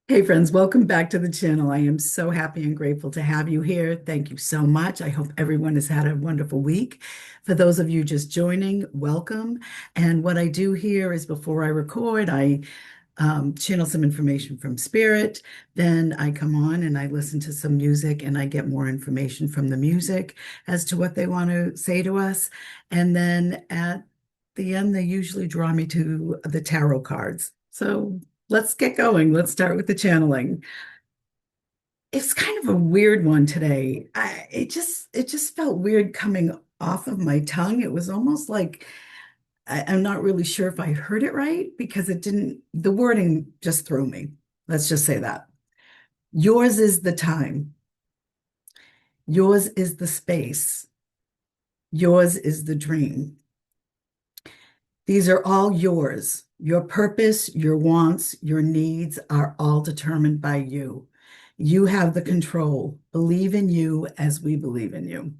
Hey friends, welcome back to the channel. I am so happy and grateful to have you here. Thank you so much. I hope everyone has had a wonderful week. For those of you just joining, welcome. And what I do here is before I record, I channel some information from Spirit. Then I come on and I listen to some music and I get more information from the music as to what they want to say to us. And then at the end, they usually draw me to the tarot cards. So let's get going. Let's start with the channeling. It's kind of a weird one today. It just felt weird coming off of my tongue. It was almost like I'm not really sure if I heard it right because it didn't, the wording just threw me. Let's just say that. Yours is the time. Yours is the space. Yours is the dream. These are all yours. Your purpose, your wants, your needs are all determined by you. You have the control. Believe in you as we believe in you.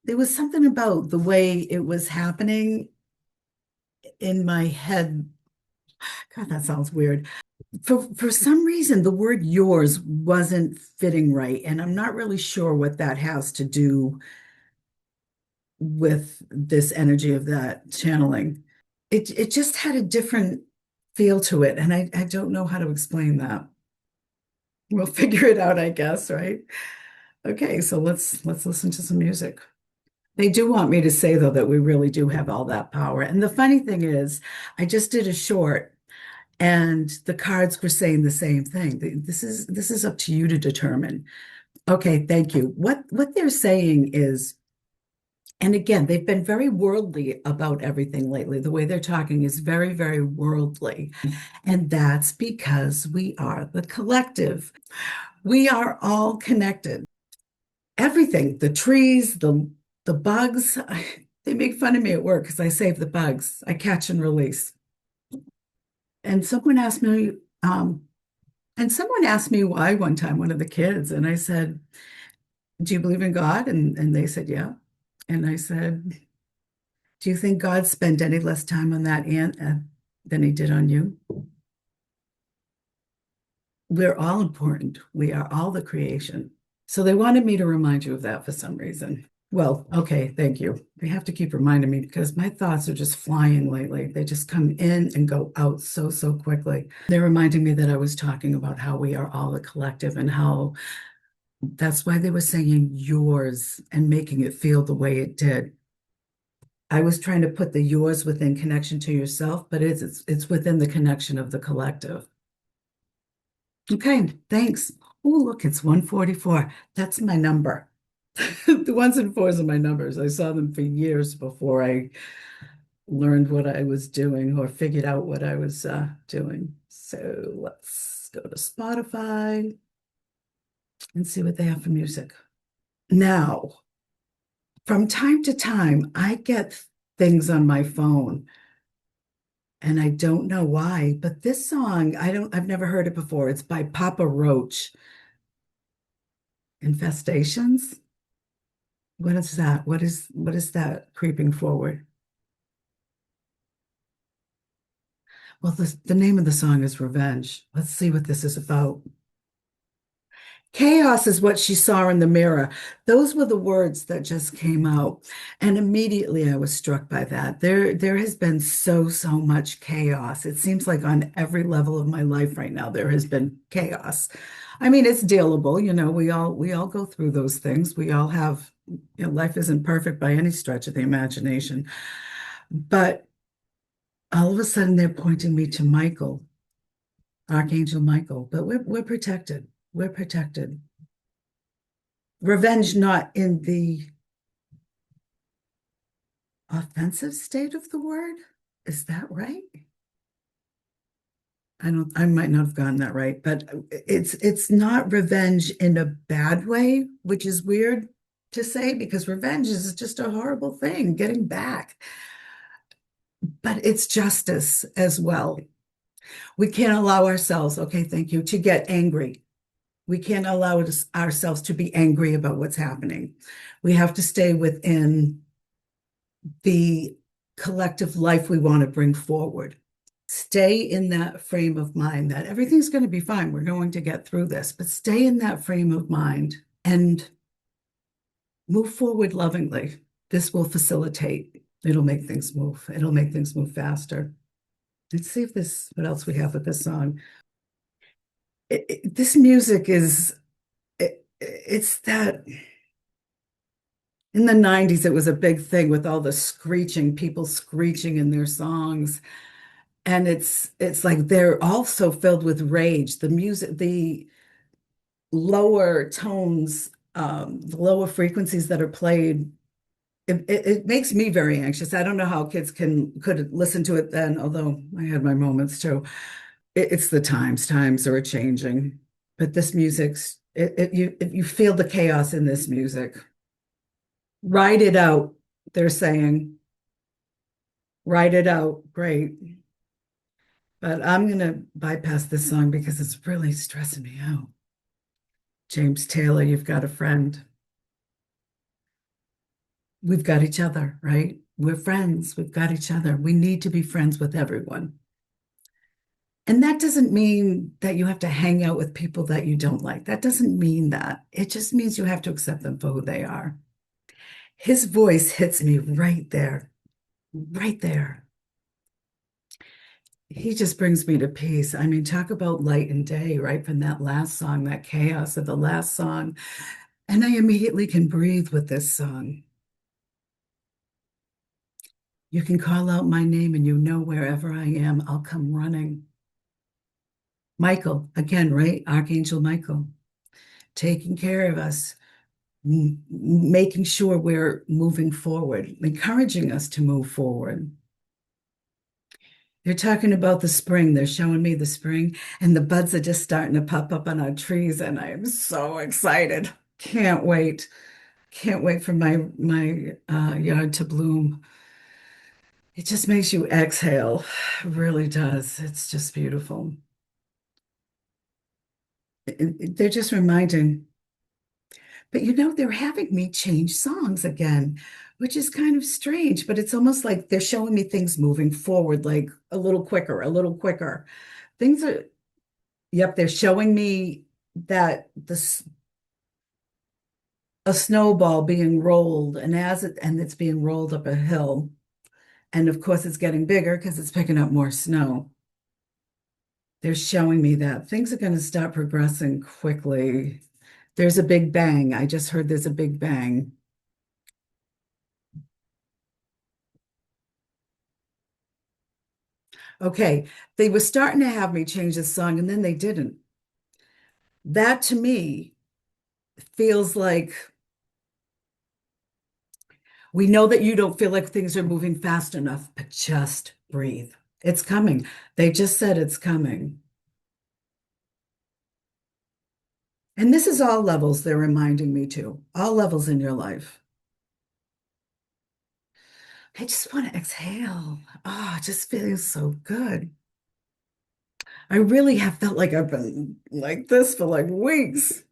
There was something about the way it was happening in my head. God, that sounds weird. For some reason, the word yours wasn't fitting right. And I'm not really sure what that has to do with this energy of that channeling. It just had a different feel to it, and I don't know how to explain that. We'll figure it out, I guess, right? Okay, so let's listen to some music. They do want me to say though that we really do have all that power. And the funny thing is, I just did a short and the cards were saying the same thing. This is up to you to determine. Okay, thank you. What they're saying is, and again, they've been very worldly about everything lately. The way they're talking is very, very worldly. And that's because we are the collective. We are all connected. Everything, the trees, the bugs, they make fun of me at work because I save the bugs. I catch and release. And someone asked me, um, why one time, one of the kids, and I said, "Do you believe in God?" And they said, "Yeah." And I said, "Do you think God spent any less time on that ant than he did on you?" We're all important. We are all the creation. So they wanted me to remind you of that for some reason. Well, okay, thank you. They have to keep reminding me because my thoughts are just flying lately. They just come in and go out so, so quickly. They're reminding me that I was talking about how we are all a collective and how that's why they were saying yours and making it feel the way it did. I was trying to put the yours within connection to yourself, but it's within the connection of the collective. Okay, thanks. Oh, look, it's 144. That's my number. The ones and fours are my numbers. I saw them for years before I learned what I was doing or figured out what I was doing. So let's go to Spotify and see what they have for music. Now, from time to time, I get things on my phone and I don't know why, but this song, I've never heard it before. It's by Papa Roach, Infestations. What is that? What is that creeping forward? Well, the name of the song is Revenge. Let's see what this is about. Chaos is what she saw in the mirror. Those were the words that just came out. And immediately I was struck by that. There has been so, so much chaos. It seems like on every level of my life right now, there has been chaos. I mean, it's dealable, we all go through those things. We all have, life isn't perfect by any stretch of the imagination. But all of a sudden they're pointing me to Michael, Archangel Michael, but we're protected. We're protected. Revenge not in the offensive state of the word. Is that right? I might not have gotten that right, but it's not revenge in a bad way, which is weird to say because revenge is just a horrible thing, getting back. But it's justice as well. We can't allow ourselves, okay, thank you, to get angry. We can't allow ourselves to be angry about what's happening. We have to stay within the collective life we want to bring forward. stay in that frame of mind that everything's going to be fine. We're going to get through this, but stay in that frame of mind and move forward lovingly. This will facilitate. It'll make things move. It'll make things move faster. Let's see if this, what else we have with this song. This music is, it's that in the 90s, it was a big thing with all the screeching, people screeching in their songs. And it's like they're also filled with rage. The music, the lower tones, the lower frequencies that are played, it makes me very anxious. I don't know how kids could listen to it then, although I had my moments too. It's the times are changing, but this music's you feel the chaos in this music. Ride it out, they're saying. Ride it out. Great. But I'm gonna bypass this song because it's really stressing me out. James Taylor, you've got a friend. We've got each other, right? We're friends. We've got each other. We need to be friends with everyone. And that doesn't mean that you have to hang out with people that you don't like. That doesn't mean that. It just means you have to accept them for who they are. His voice hits me right there, right there. He just brings me to peace. I mean, talk about light and day, right? From that last song, that chaos of the last song. And I immediately can breathe with this song. You can call out my name and you know wherever I am, I'll come running. Michael, again, right? Archangel Michael, taking care of us, making sure we're moving forward, encouraging us to move forward. They're talking about the spring. They're showing me the spring, and the buds are just starting to pop up on our trees, and I'm so excited. Can't wait. Can't wait for my yard to bloom. It just makes you exhale. It really does. It's just beautiful. They're just reminding, but they're having me change songs again, which is kind of strange, but it's almost like they're showing me things moving forward, like a little quicker, a little quicker. Things are, yep, they're showing me that this a snowball being rolled, and it's being rolled up a hill. And of course it's getting bigger because it's picking up more snow. They're showing me that things are going to start progressing quickly. There's a big bang. I just heard there's a big bang. Okay, they were starting to have me change the song and then they didn't. That to me feels like we know that you don't feel like things are moving fast enough, but just breathe. It's coming. They just said it's coming. And this is all levels they're reminding me to, all levels in your life. I just want to exhale. Oh, it just feels so good. I really have felt like I've been like this for like weeks.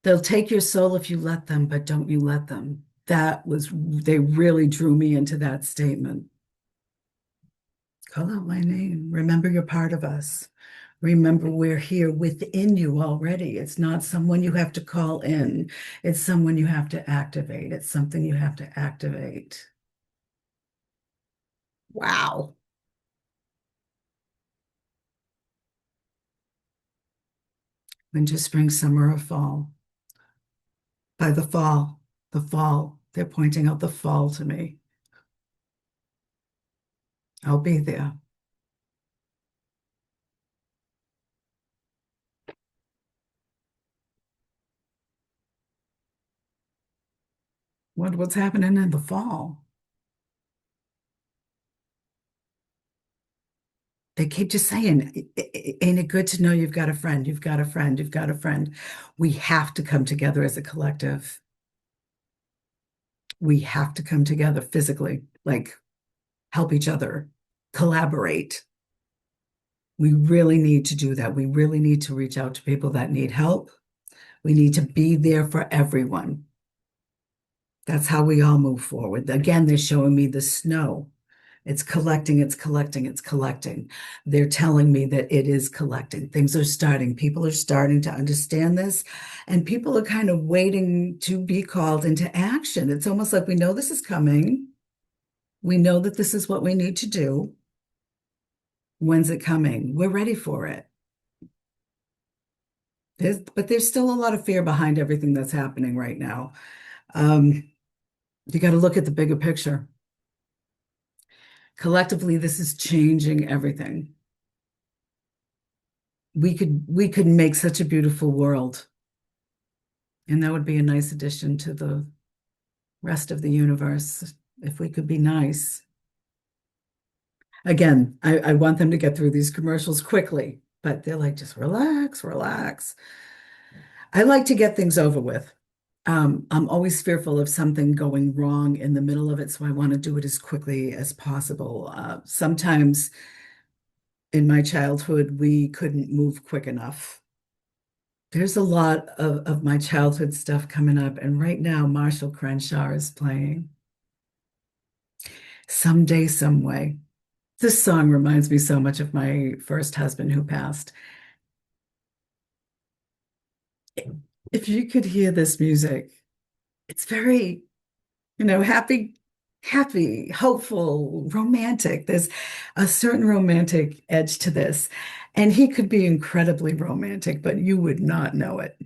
They'll take your soul if you let them, but don't you let them. They really drew me into that statement. Call out my name. Remember you're part of us. Remember we're here within you already. It's not someone you have to call in. It's someone you have to activate. It's something you have to activate. Wow. Winter, spring, summer, or fall. By the fall, they're pointing out the fall to me. I'll be there. What's happening in the fall? They keep just saying, ain't it good to know you've got a friend, you've got a friend, you've got a friend. We have to come together as a collective. We have to come together physically, like help each other, collaborate. We really need to do that. We really need to reach out to people that need help. We need to be there for everyone. That's how we all move forward. Again, they're showing me the snow. It's collecting, it's collecting, it's collecting. They're telling me that it is collecting. Things are starting. People are starting to understand this, and people are kind of waiting to be called into action. It's almost like we know this is coming. We know that this is what we need to do. When's it coming? We're ready for it. But there's still a lot of fear behind everything that's happening right now. Um, you got to look at the bigger picture. Collectively, this is changing everything. We could make such a beautiful world, and that would be a nice addition to the rest of the universe if we could be nice. Again, I want them to get through these commercials quickly, but they're like, just relax, relax. I like to get things over with. I'm always fearful of something going wrong in the middle of it, so I want to do it as quickly as possible. Sometimes in my childhood, we couldn't move quick enough. There's a lot of my childhood stuff coming up, and right now, Marshall Crenshaw is playing Someday, Some Way. This song reminds me so much of my first husband who passed. If you could hear this music, it's very, happy, hopeful, romantic. There's a certain romantic edge to this. And he could be incredibly romantic, but you would not know it.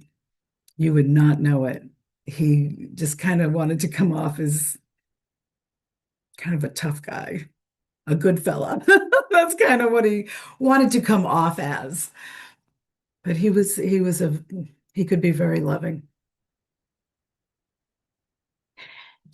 You would not know it. He just kind of wanted to come off as kind of a tough guy, a good fella. That's kind of what he wanted to come off as. But he could be very loving.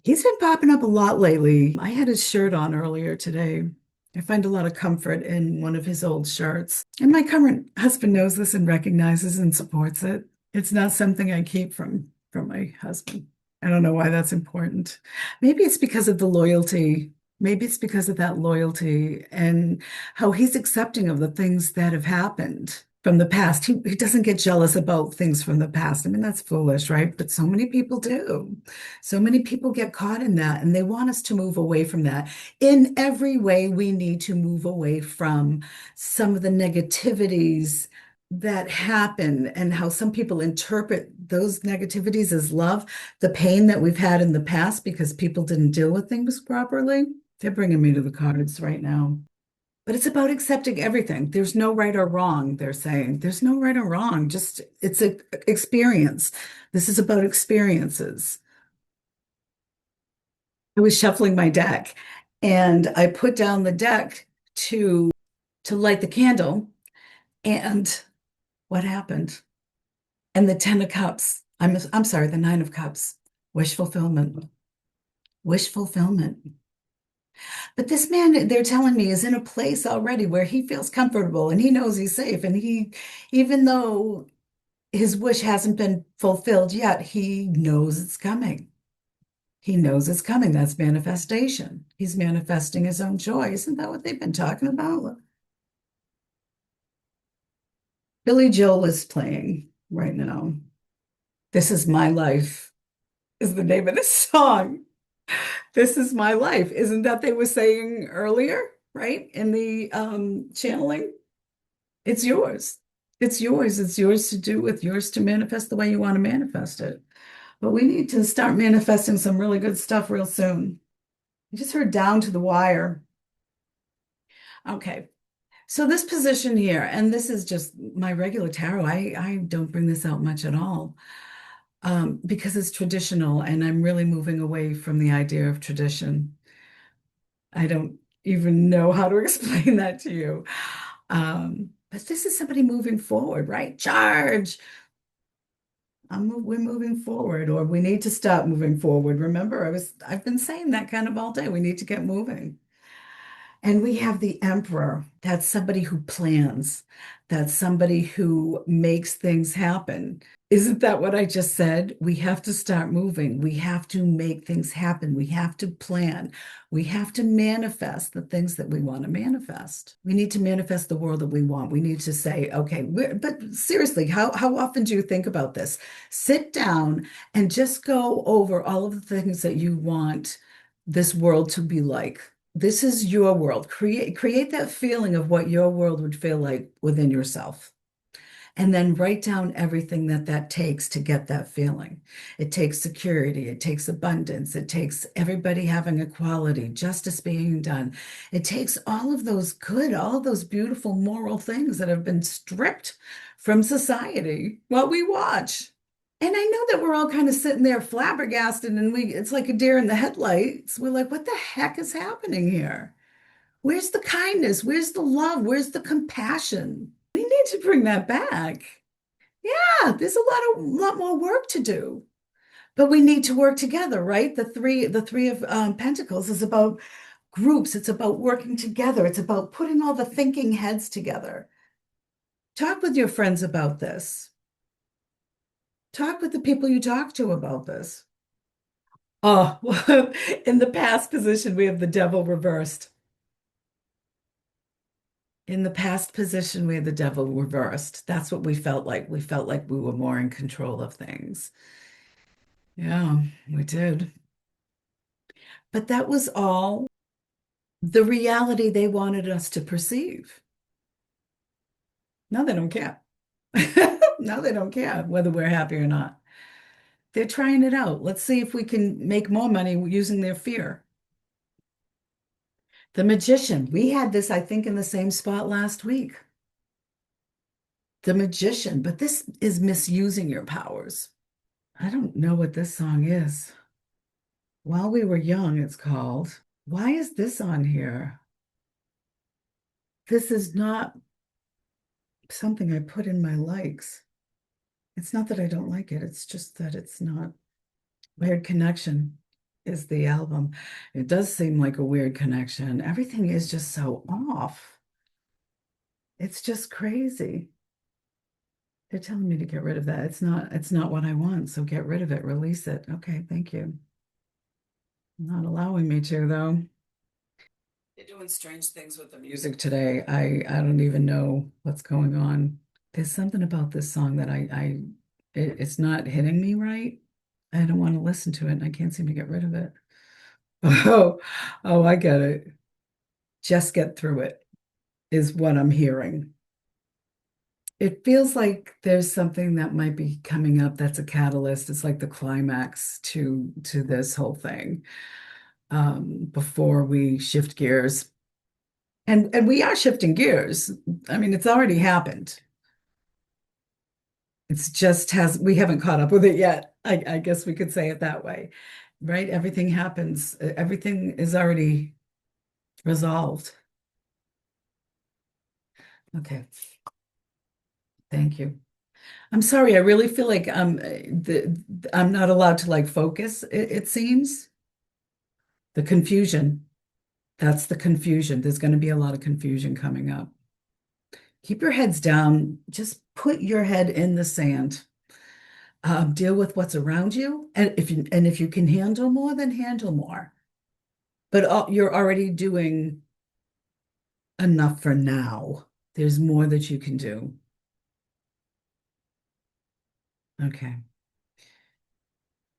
He's been popping up a lot lately. I had his shirt on earlier today. I find a lot of comfort in one of his old shirts. And my current husband knows this and recognizes and supports it. It's not something I keep from my husband. I don't know why that's important. Maybe it's because of the loyalty. Maybe it's because of that loyalty and how he's accepting of the things that have happened from the past. He doesn't get jealous about things from the past. I mean, that's foolish, right? But so many people do. So many people get caught in that, and they want us to move away from that. In every way, we need to move away from some of the negativities that happen and how some people interpret those negativities as love, the pain that we've had in the past because people didn't deal with things properly. They're bringing me to the cards right now. But it's about accepting everything. There's no right or wrong, they're saying. There's no right or wrong. Just it's an experience. This is about experiences. I was shuffling my deck and I put down the deck to light the candle. And what happened? And the 10 of cups. I'm sorry, the 9 of cups. Wish fulfillment. Wish fulfillment. But this man, they're telling me, is in a place already where he feels comfortable and he knows he's safe. And even though his wish hasn't been fulfilled yet, he knows it's coming. He knows it's coming. That's manifestation. He's manifesting his own joy. Isn't that what they've been talking about? Billy Joel is playing right now. This is My Life is the name of the song. This is my life. Isn't that they were saying earlier, right? In the channeling? It's yours. It's yours. It's yours to do with yours to manifest the way you want to manifest it. But we need to start manifesting some really good stuff real soon. I just heard down to the wire. Okay. So this position here, and this is just my regular tarot. I don't bring this out much at all because it's traditional and I'm really moving away from the idea of tradition. I don't even know how to explain that to you. But this is somebody moving forward, right? Charge. We're moving forward, or we need to stop moving forward. Remember, I've been saying that kind of all day. We need to get moving. And we have the emperor. That's somebody who plans. That's somebody who makes things happen. Isn't that what I just said? We have to start moving. We have to make things happen. We have to plan. We have to manifest the things that we want to manifest. We need to manifest the world that we want. We need to say, okay, but seriously, how often do you think about this? Sit down and just go over all of the things that you want this world to be like. This is your world. Create that feeling of what your world would feel like within yourself. And then write down everything that that takes to get that feeling. It takes security, it takes abundance, it takes everybody having equality, justice being done. It takes all of those good, all of those beautiful moral things that have been stripped from society while we watch. And I know that we're all kind of sitting there flabbergasted and it's like a deer in the headlights. We're like, what the heck is happening here? Where's the kindness? Where's the love? Where's the compassion? We need to bring that back. Yeah, there's a lot more work to do, but we need to work together, right? The three of Pentacles is about groups. It's about working together. It's about putting all the thinking heads together. Talk with your friends about this. Talk with the people you talk to about this. Oh, in the past position, we have the devil reversed. In the past position, we had the devil reversed. That's what we felt like. We felt like we were more in control of things. Yeah, we did. But that was all the reality they wanted us to perceive. Now they don't care. Now they don't care whether we're happy or not. They're trying it out. Let's see if we can make more money using their fear. The magician, we had this, I think, in the same spot last week. The magician, but this is misusing your powers. I don't know what this song is. While We Were Young, it's called. Why is this on here? This is not something I put in my likes. It's not that I don't like it, it's just that it's not. Weird Connection is the album. It does seem like a weird connection. Everything is just so off. It's just crazy. They're telling me to get rid of that. It's not what I want, so get rid of it, release it. Okay, thank you. Not allowing me to, though. They're doing strange things with the music today. I don't even know what's going on. There's something about this song that it's not hitting me right. I don't want to listen to it and I can't seem to get rid of it. Oh, oh, I get it. Just get through it is what I'm hearing. It feels like there's something that might be coming up that's a catalyst. It's like the climax to this whole thing before we shift gears. And we are shifting gears. I mean, it's already happened. It's just has we haven't caught up with it yet. I guess we could say it that way, right? Everything happens. Everything is already resolved. Okay, thank you. I'm sorry. I really feel like I'm not allowed to like focus. It seems the confusion. That's the confusion. There's going to be a lot of confusion coming up. Keep your heads down. Just put your head in the sand. Deal with what's around you, and if you can handle more, then handle more. But you're already doing enough for now. There's more that you can do. Okay.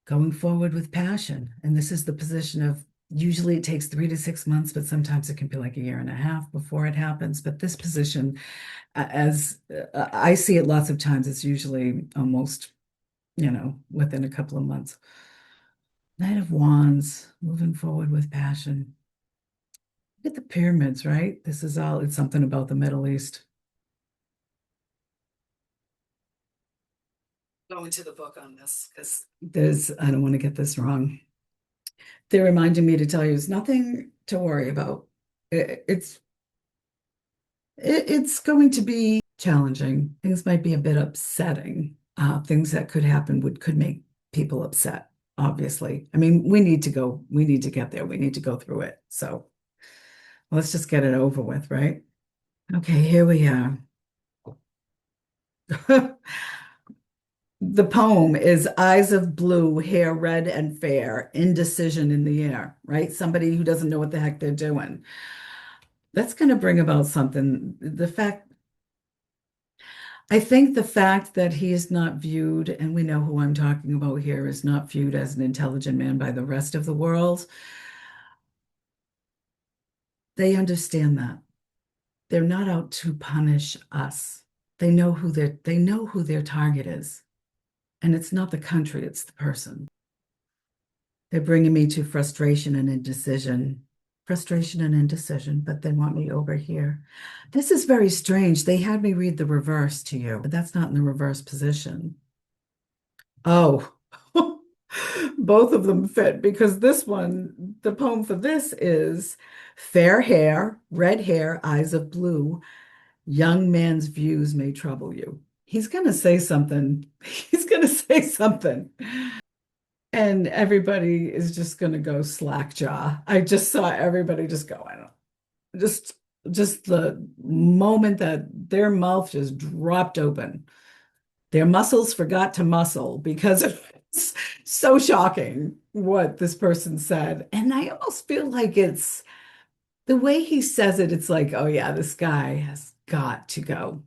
Going forward with passion. And this is the position of usually it takes 3 to 6 months, but sometimes it can be like a year and a half before it happens. But this position, as I see it lots of times, it's usually almost, within a couple of months. Knight of Wands, moving forward with passion. Look at the pyramids, right? It's something about the Middle East. Go into the book on this because I don't want to get this wrong. They're reminding me to tell you it's nothing to worry about. It's going to be challenging. Things might be a bit upsetting. Things that could happen could make people upset, obviously. I mean, we need to get there. We need to go through it. So let's just get it over with, right? Okay, here we are. The poem is eyes of blue, hair red and fair, indecision in the air, right? Somebody who doesn't know what the heck they're doing. That's going to bring about something. I think the fact that he is not viewed, and we know who I'm talking about here, is not viewed as an intelligent man by the rest of the world. They understand that. They're not out to punish us. They know who their target is. And it's not the country, it's the person. They're bringing me to frustration and indecision. Frustration and indecision, but they want me over here. This is very strange. They had me read the reverse to you, but that's not in the reverse position. Oh, both of them fit because this one, the poem for this is fair hair, red hair, eyes of blue. Young man's views may trouble you. He's going to say something. He's going to say something. And everybody is just going to go slack jaw. I just saw everybody just go, I don't just just the moment that their mouth just dropped open. Their muscles forgot to muscle because it's so shocking what this person said. And I almost feel like it's the way he says it, it's like, oh yeah, this guy has got to go.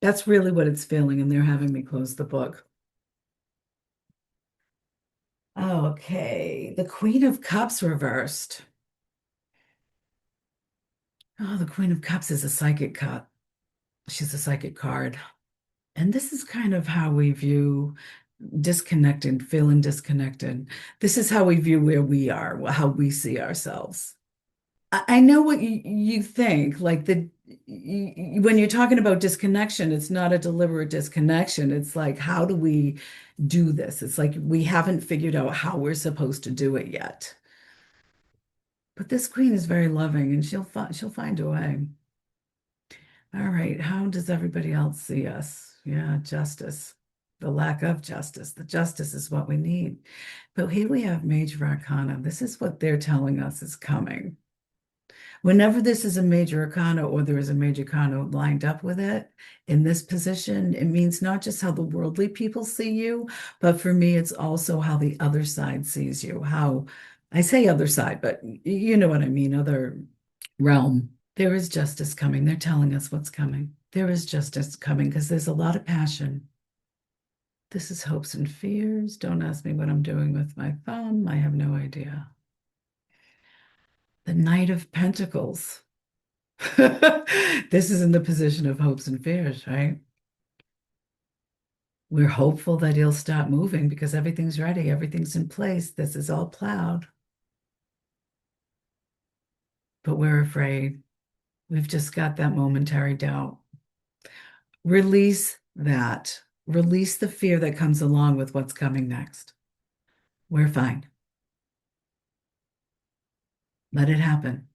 That's really what it's feeling, and they're having me close the book. Okay, the Queen of Cups reversed. Oh, the Queen of Cups is a psychic cup. She's a psychic card. And this is kind of how we view disconnected, feeling disconnected. This is how we view where we are, how we see ourselves. I know what you think, like when you're talking about disconnection, it's not a deliberate disconnection. It's like, how do we do this? It's like we haven't figured out how we're supposed to do it yet. But this queen is very loving and she'll find a way. All right, how does everybody else see us? Yeah, justice. The lack of justice. The justice is what we need. But here we have Major Arcana. This is what they're telling us is coming. Whenever this is a major arcana or there is a major arcana lined up with it in this position, it means not just how the worldly people see you, but for me, it's also how the other side sees you. How I say other side, but you know what I mean, other realm. There is justice coming. They're telling us what's coming. There is justice coming because there's a lot of passion. This is hopes and fears. Don't ask me what I'm doing with my thumb. I have no idea. The Knight of Pentacles. This is in the position of hopes and fears, right? We're hopeful that he'll stop moving because everything's ready, everything's in place. This is all plowed, but we're afraid. We've just got that momentary doubt. Release that. Release the fear that comes along with what's coming next. We're fine. Let it happen.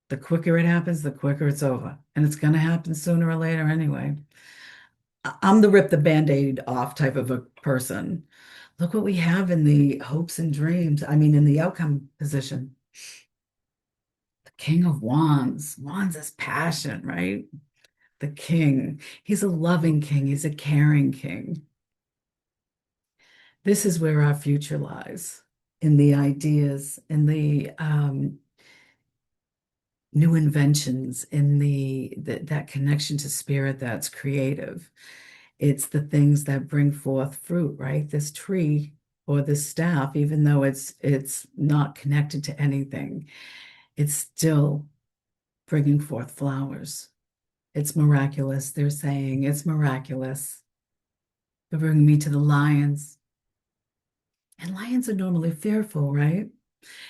The quicker it happens, the quicker it's over. And it's going to happen sooner or later anyway. I'm the rip the band-aid off type of a person. Look what we have in the hopes and dreams. I mean, in the outcome position. The King of Wands. Wands is passion, right? The king. He's a loving king. He's a caring king. This is where our future lies in the ideas, in the new inventions, in that connection to spirit that's creative. It's the things that bring forth fruit, right? This tree or this staff, even though it's not connected to anything, it's still bringing forth flowers. It's miraculous. They're saying it's miraculous. They're bringing me to the lions. And lions are normally fearful, right?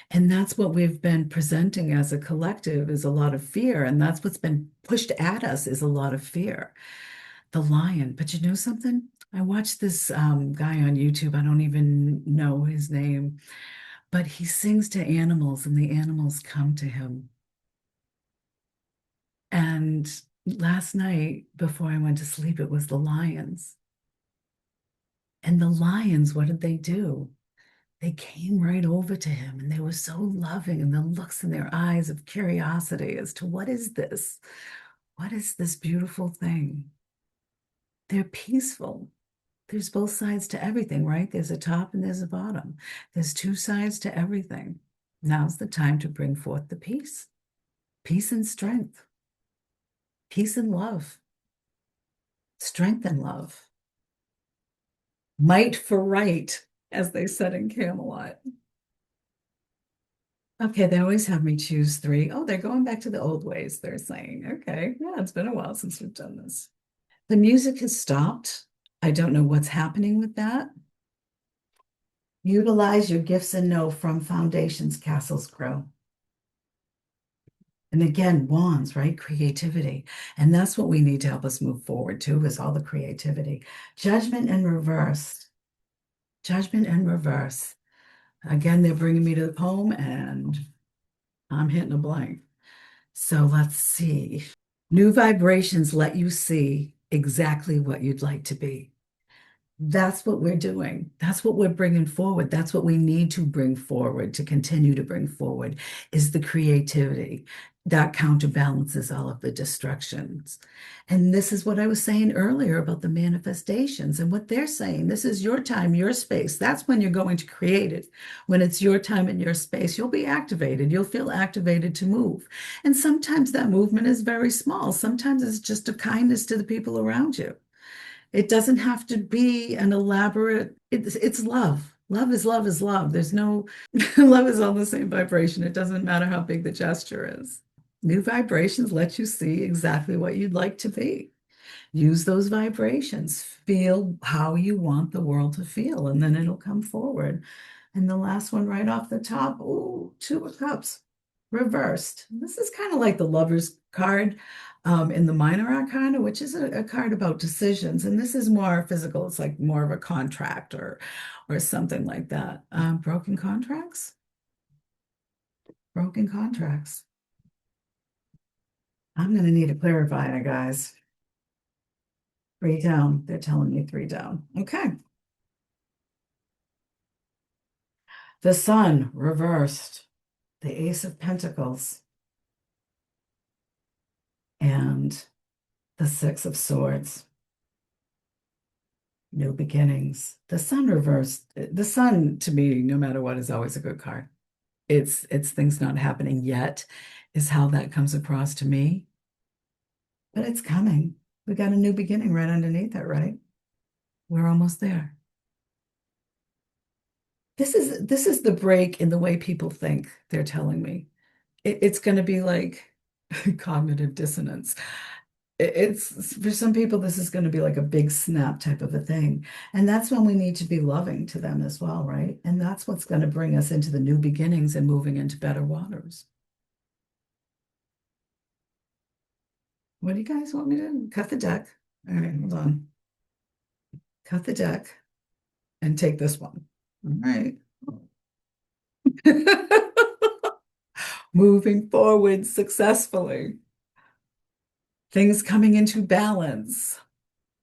And that's what we've been presenting as a collective is a lot of fear. And that's what's been pushed at us is a lot of fear. The lion. But you know something? I watched this guy on YouTube. I don't even know his name, but he sings to animals and the animals come to him. And last night, before I went to sleep, it was the lions. And the lions, what did they do? They came right over to him and they were so loving and the looks in their eyes of curiosity as to what is this? What is this beautiful thing? They're peaceful. There's both sides to everything, right? There's a top and there's a bottom. There's two sides to everything. Now's the time to bring forth the peace, peace and strength, peace and love, strength and love, might for right, as they said in Camelot. Okay, they always have me choose three. Oh, they're going back to the old ways, they're saying. Okay, yeah, it's been a while since we've done this. The music has stopped. I don't know what's happening with that. Utilize your gifts and know from foundations, castles grow. And again, wands, right? Creativity. And that's what we need to help us move forward too, is all the creativity. Judgment and reverse. Judgment and reverse. Again, they're bringing me to the poem and I'm hitting a blank. So let's see. New vibrations let you see exactly what you'd like to be. That's what we're doing. That's what we're bringing forward. That's what we need to bring forward, to continue to bring forward, is the creativity that counterbalances all of the destructions. And this is what I was saying earlier about the manifestations and what they're saying. This is your time, your space. That's when you're going to create it. When it's your time and your space, you'll be activated. You'll feel activated to move. And sometimes that movement is very small. Sometimes it's just a kindness to the people around you. It doesn't have to be an elaborate, it's love. Love is love is love. There's no, love is all the same vibration. It doesn't matter how big the gesture is. New vibrations let you see exactly what you'd like to be. Use those vibrations. Feel how you want the world to feel, and then it'll come forward. And the last one right off the top, ooh, Two of Cups reversed. This is kind of like the Lover's card in the Minor Arcana, which is a card about decisions. And this is more physical. It's like more of a contract or something like that. Broken contracts? Broken contracts. I'm going to need to clarify it, guys. Three down. They're telling me three down. Okay. The Sun reversed. The Ace of Pentacles and the Six of Swords. New beginnings. The Sun reversed. The Sun, to me, no matter what, is always a good card. It's things not happening yet, is how that comes across to me. But it's coming. We got a new beginning right underneath it, right? We're almost there. This is the break in the way people think, they're telling me. It's going to be like cognitive dissonance. It's for some people, this is going to be like a big snap type of a thing. And that's when we need to be loving to them as well, right? And that's what's going to bring us into the new beginnings and moving into better waters. What do you guys want me to do? Cut the deck? All right, hold on. Cut the deck and take this one. All right. Moving forward successfully. Things coming into balance.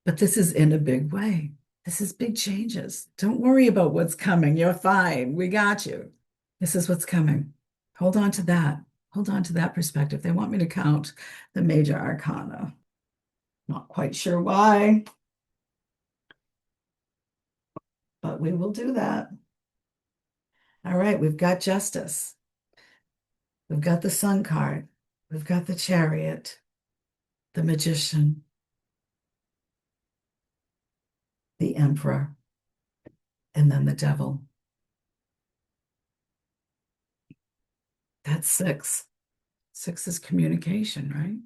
But this is in a big way. This is big changes. Don't worry about what's coming. You're fine. We got you. This is what's coming. Hold on to that. Hold on to that perspective. They want me to count the major arcana. Not quite sure why, but we will do that. All right, we've got justice. We've got the Sun card. We've got the Chariot, the Magician, the Emperor, and then the Devil. That's six. Six is communication, right?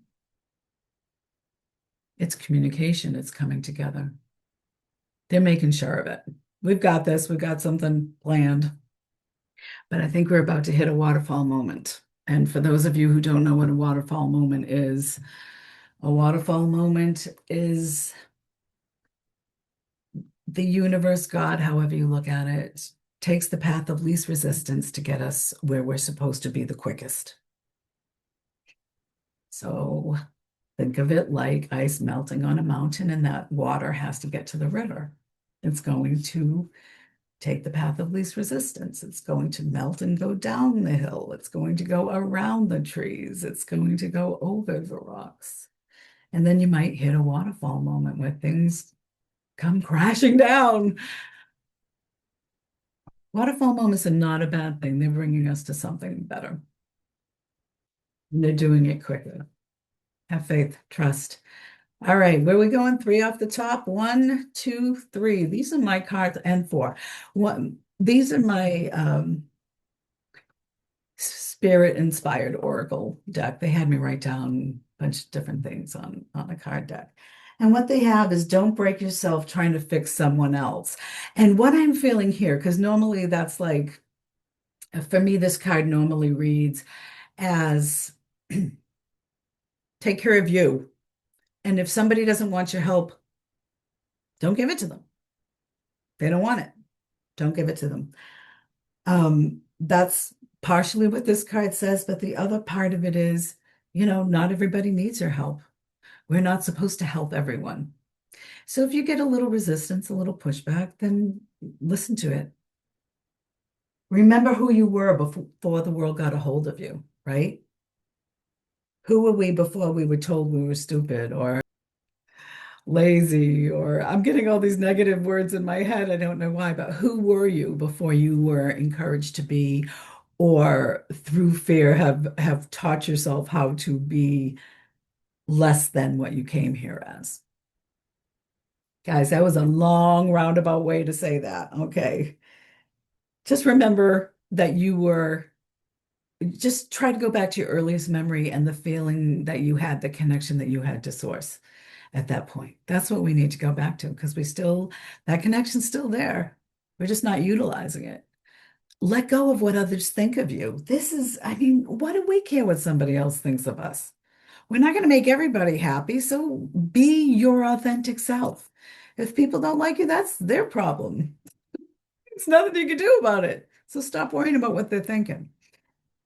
It's communication. It's coming together. They're making sure of it. We've got this. We've got something planned. But I think we're about to hit a waterfall moment. And for those of you who don't know what a waterfall moment is, a waterfall moment is the universe, God, however you look at it, takes the path of least resistance to get us where we're supposed to be the quickest. So think of it like ice melting on a mountain, and that water has to get to the river. It's going to take the path of least resistance. It's going to melt and go down the hill. It's going to go around the trees. It's going to go over the rocks. And then you might hit a waterfall moment where things come crashing down. Waterfall moments are not a bad thing. They're bringing us to something better. And they're doing it quicker. Have faith, trust. All right, where are we going? Three off the top. One, two, three. These are my cards, and four. These are my spirit inspired oracle deck. They had me write down a bunch of different things on a card deck. And what they have is don't break yourself trying to fix someone else. And what I'm feeling here, because normally that's like, for me, this card normally reads as take care of you. And if somebody doesn't want your help, don't give it to them. They don't want it. Don't give it to them. That's partially what this card says, but the other part of it is, not everybody needs your help. We're not supposed to help everyone. So if you get a little resistance, a little pushback, then listen to it. Remember who you were before the world got a hold of you, right? Who were we before we were told we were stupid or lazy, or I'm getting all these negative words in my head. I don't know why, but who were you before you were encouraged to be, or through fear have taught yourself how to be less than what you came here as? Guys, that was a long roundabout way to say that. Okay. Just remember that just try to go back to your earliest memory and the feeling that you had, the connection that you had to source at that point. That's what we need to go back to because that connection's still there. We're just not utilizing it. Let go of what others think of you. I mean, what do we care what somebody else thinks of us? We're not going to make everybody happy, so be your authentic self. If people don't like you, that's their problem. It's nothing you can do about it. So stop worrying about what they're thinking.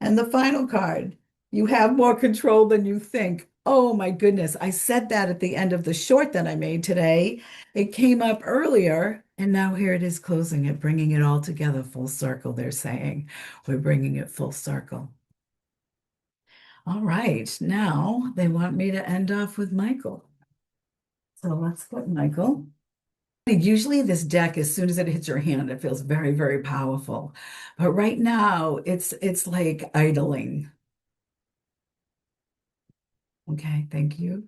And the final card, you have more control than you think. Oh my goodness. I said that at the end of the short that I made today. It came up earlier, and now here it is closing it, bringing it all together full circle. They're saying we're bringing it full circle. All right. Now they want me to end off with Michael. So let's put Michael. Usually this deck, as soon as it hits your hand, it feels very, very powerful. But right now it's like idling. Okay, thank you.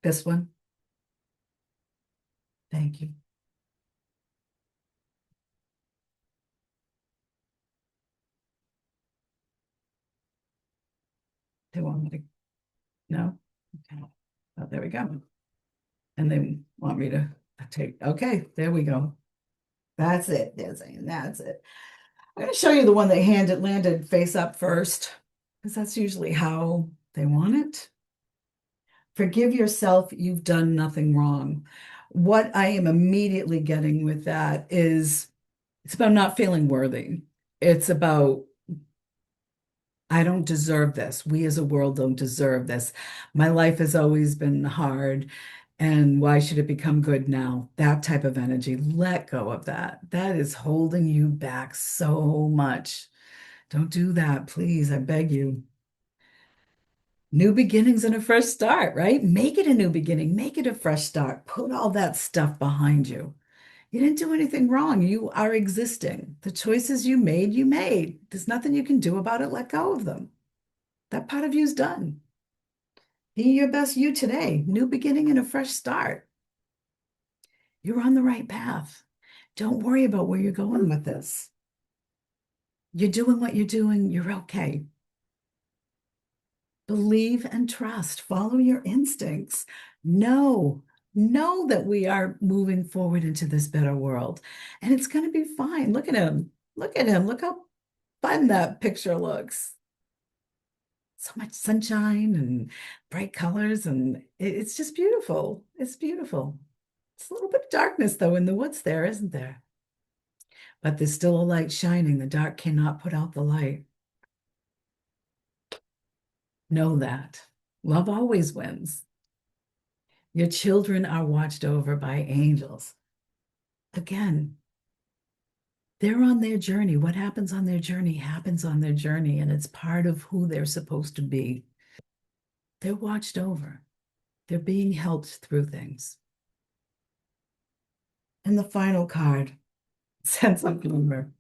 This one, thank you. They want me to, no? Okay. Oh, there we go. And they want me to take, okay, there we go. That's it. They're saying that's it. I'm going to show you the one that landed face up first, because that's usually how they want it. Forgive yourself, you've done nothing wrong. What I am immediately getting with that is it's about not feeling worthy. It's about, I don't deserve this. We as a world don't deserve this. My life has always been hard, and why should it become good now? That type of energy. Let go of that. That is holding you back so much. Don't do that, please. I beg you. New beginnings and a fresh start, right? Make it a new beginning, make it a fresh start. Put all that stuff behind you. You didn't do anything wrong. You are existing. The choices you made, you made. There's nothing you can do about it. Let go of them. That part of you's done. Be your best you today. New beginning and a fresh start. You're on the right path. Don't worry about where you're going with this. You're doing what you're doing. You're okay. Believe and trust. Follow your instincts. Know that we are moving forward into this better world. And it's going to be fine. Look at him. Look at him. Look how fun that picture looks. So much sunshine and bright colors, and it's just beautiful. It's beautiful. It's a little bit of darkness, though, in the woods there, isn't there? But there's still a light shining. The dark cannot put out the light. Know that. Love always wins. Your children are watched over by angels. Again, they're on their journey. What happens on their journey happens on their journey, and it's part of who they're supposed to be. They're watched over. They're being helped through things. And the final card, sense of humor.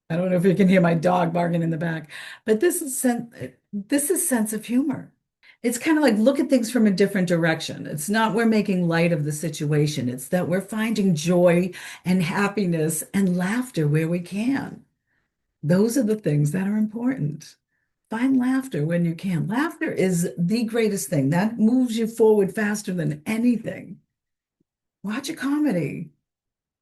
I don't know if you can hear my dog barking in the back, but this is sense of humor. It's kind of like look at things from a different direction. It's not we're making light of the situation. It's that we're finding joy and happiness and laughter where we can. Those are the things that are important. Find laughter when you can. Laughter is the greatest thing. That moves you forward faster than anything. Watch a comedy.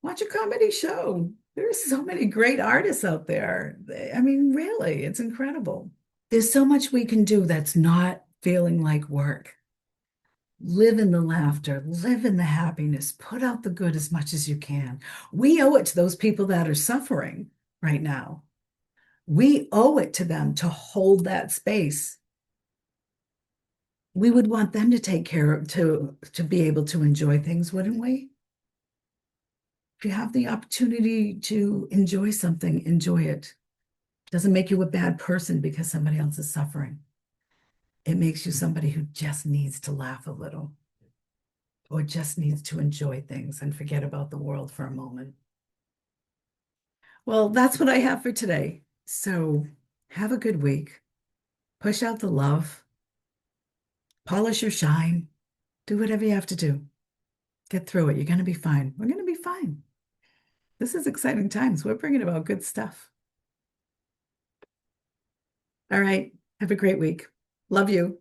Watch a comedy show. There's so many great artists out there. I mean, really, it's incredible. There's so much we can do that's not feeling like work. Live in the laughter, live in the happiness, put out the good as much as you can. We owe it to those people that are suffering right now. We owe it to them to hold that space. We would want them to take care of, to be able to enjoy things, wouldn't we? If you have the opportunity to enjoy something, enjoy it. Doesn't make you a bad person because somebody else is suffering. It makes you somebody who just needs to laugh a little or just needs to enjoy things and forget about the world for a moment. Well, that's what I have for today. So have a good week. Push out the love, polish your shine, do whatever you have to do. Get through it. You're going to be fine. We're going to be fine. This is exciting times. We're bringing about good stuff. All right. Have a great week. Love you.